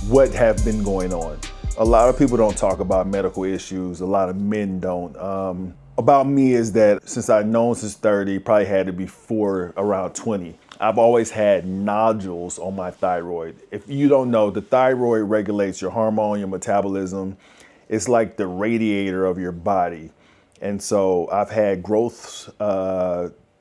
what have been going on. A lot of people don't talk about medical issues. A lot of men don't. About me is that since I've known since 30, probably had it before around 20, I've always had nodules on my thyroid. If you don't know, the thyroid regulates your hormone, your metabolism. It's like the radiator of your body. And so I've had growths,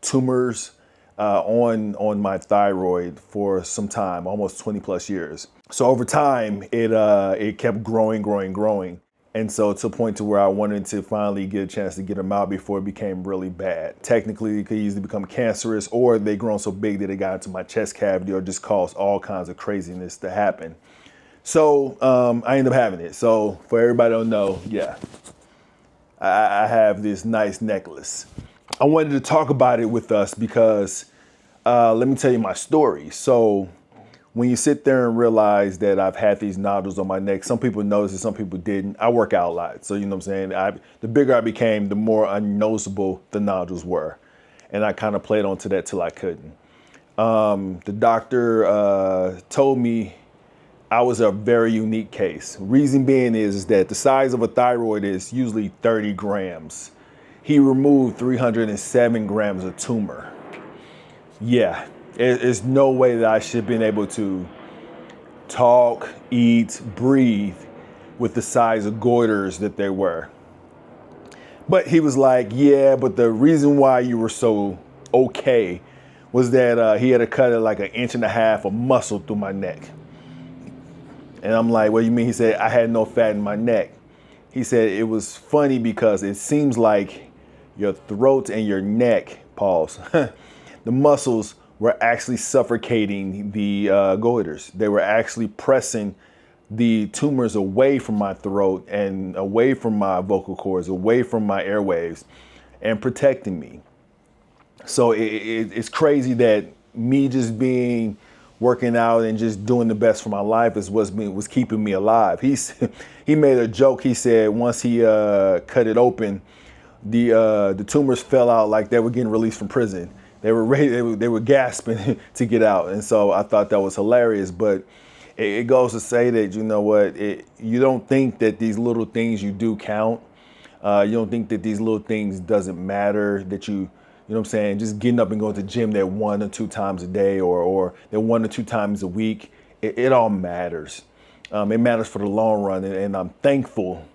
tumors on my thyroid for some time, almost 20 plus years. So over time, it kept growing. And so to a point to where I wanted to finally get a chance to get them out before it became really bad. Technically, it could easily become cancerous, or they grown so big that it got into my chest cavity or just caused all kinds of craziness to happen. So I ended up having it. So for everybody who don't know, yeah, I have this nice necklace. I wanted to talk about it with us because let me tell you my story. So when you sit there and realize that I've had these nodules on my neck, some people noticed it, some people didn't. I work out a lot. So you know what I'm saying? The bigger I became, the more unnoticeable the nodules were. And I kind of played onto that till I couldn't. The doctor told me I was a very unique case. Reason being is that the size of a thyroid is usually 30 grams. He removed 307 grams of tumor. Yeah, there's no way that I should have been able to talk, eat, breathe with the size of goiters that they were. But he was like, yeah, but the reason why you were so okay was that he had to cut it like 1.5 inches of muscle through my neck. And I'm like, what do you mean? He said, I had no fat in my neck. He said, it was funny because it seems like your throat and your neck, pause, the muscles were actually suffocating the goiters. They were actually pressing the tumors away from my throat and away from my vocal cords, away from my airwaves, and protecting me. So it's crazy that me just working out and just doing the best for my life is what was keeping me alive. He made a joke. He said once he cut it open, the tumors fell out like they were getting released from prison. They were ready, they were gasping to get out. And so I thought that was hilarious. But it goes to say that, you know what, you don't think that these little things you do count. You don't think that these little things doesn't matter, that you know what I'm saying, just getting up and going to the gym there 1 or 2 times a day or there 1 or 2 times a week. It all matters. It matters for the long run. And I'm thankful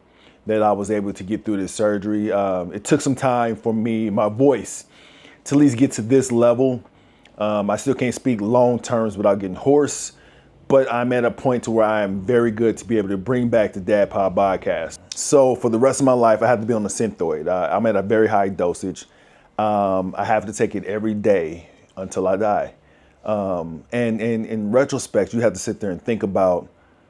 that I was able to get through this surgery. It took some time for me, my voice, to at least get to this level. I still can't speak long terms without getting hoarse, but I'm at a point to where I am very good to be able to bring back the Dadpod Bodcast. So for the rest of my life, I have to be on the Synthroid. I'm at a very high dosage. I have to take it every day until I die. And in retrospect, you have to sit there and think about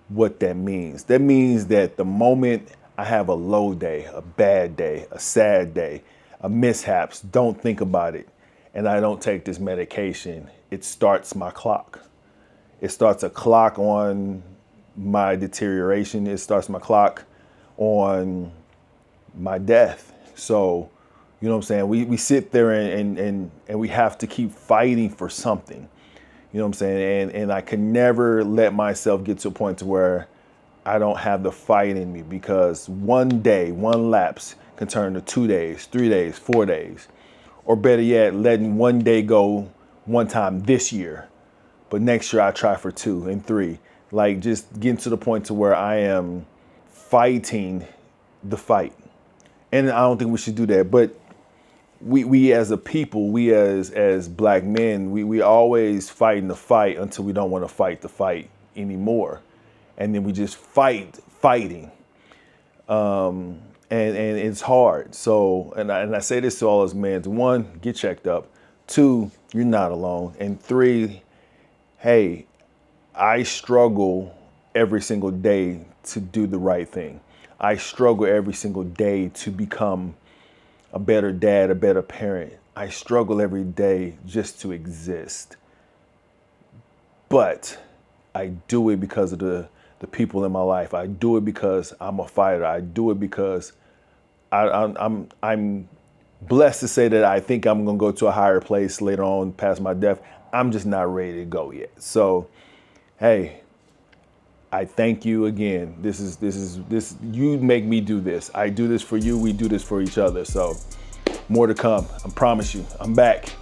what that means. That means that the moment I have a low day, a bad day, a sad day, a mishaps, don't think about it, and I don't take this medication, it starts my clock. It starts a clock on my deterioration. It starts my clock on my death. So, you know what I'm saying? We sit there and we have to keep fighting for something. You know what I'm saying? And I can never let myself get to a point to where I don't have the fight in me, because one day, one lapse can turn to 2 days, 3 days, 4 days. Or better yet, letting one day go one time this year, but next year I try for 2 and 3. Like just getting to the point to where I am fighting the fight. And I don't think we should do that. But we as a people, we as black men, we always fighting the fight until we don't want to fight the fight anymore. And then we just fighting. And it's hard. So, and I say this to all us men: 1, get checked up. 2, you're not alone. And 3, hey, I struggle every single day to do the right thing. I struggle every single day to become a better dad, a better parent. I struggle every day just to exist. But I do it because of the people in my life. I do it because I'm a fighter. I do it because I'm blessed to say that I think I'm going to go to a higher place later on past my death. I'm just not ready to go yet. So, hey, I thank you again. This you make me do this. I do this for you. We do this for each other. So more to come. I promise you. I'm back.